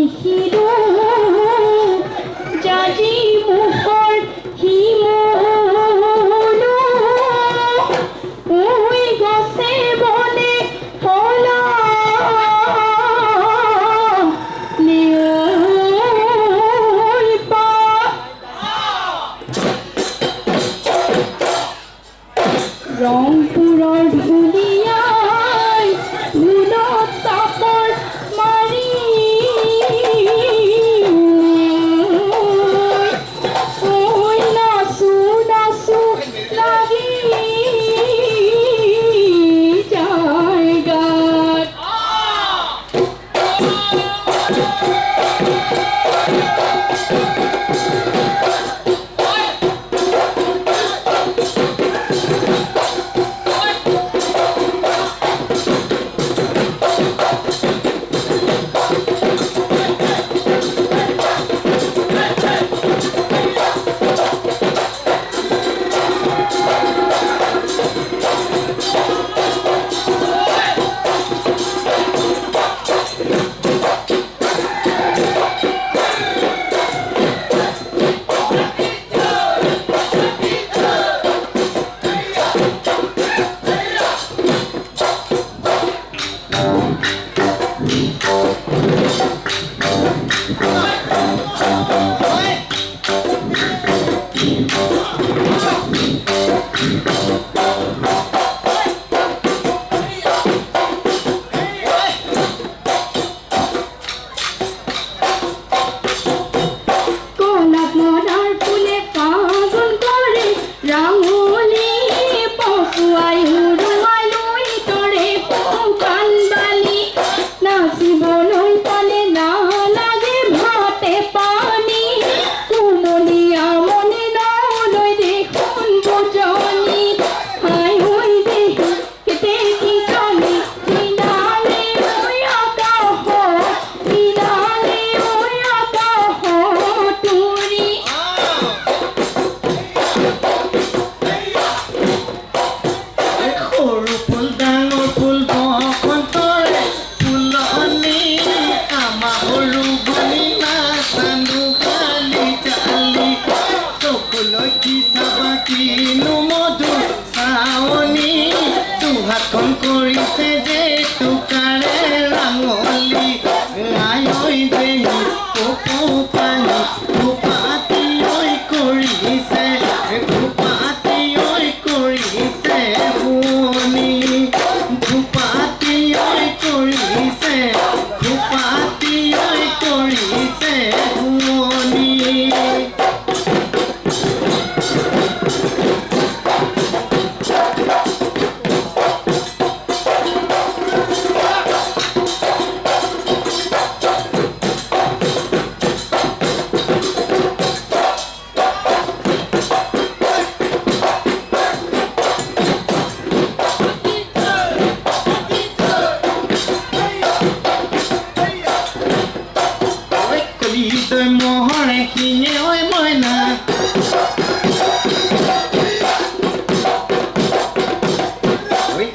দেখিলো জাজি মোহৰ হিমলো ওই গছে বনে হলা নেওই পা ৰংপুৰৰ ধুলিয়াই ধুলত চাপৰ মাৰি ঐ নাচো নাচো লাগি যায় গাত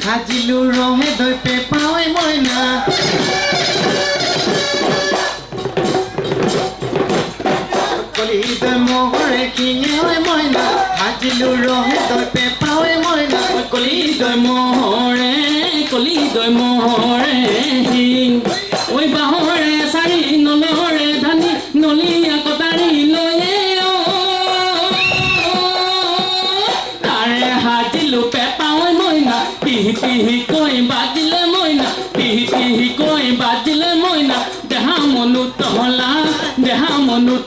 Hajilu rohe doi pe paoi moina Koli doi mohore kinye oi moina Hajilu rohe doi pe paoi moina Koli doi mohore hing Oi bahore sari nolore dhani nolia kotari loye Tare hajilu pe paoi moina Pihi pihi koi bajile moina Pihi pihi koi bajile moina Deha monu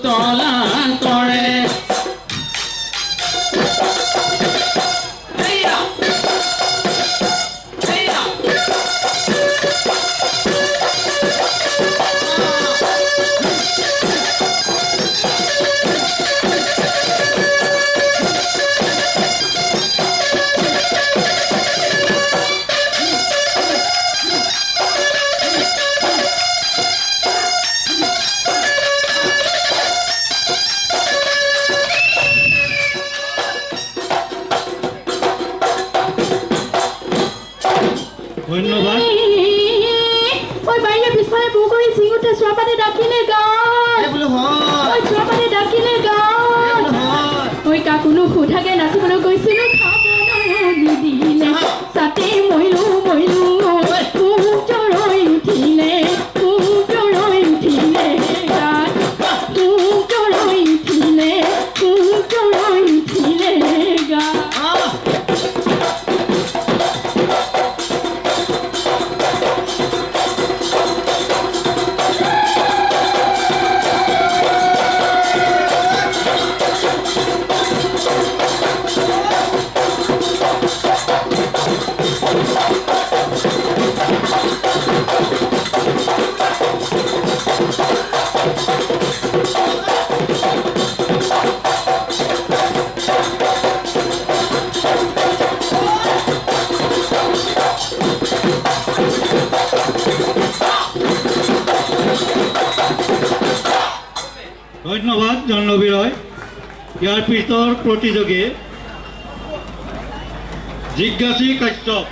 tola kore মইলো মইলো উজৰৈ উঠিলে উজৰৈ উঠিলে গাত উজৰৈ উঠিলে উজৰৈ উঠিলে গাত ধন্যবাদ জাহ্নবী ৰয়। ইয়াৰ পিছৰ প্ৰতিযোগী জিজ্ঞাসী কাশ্যপ।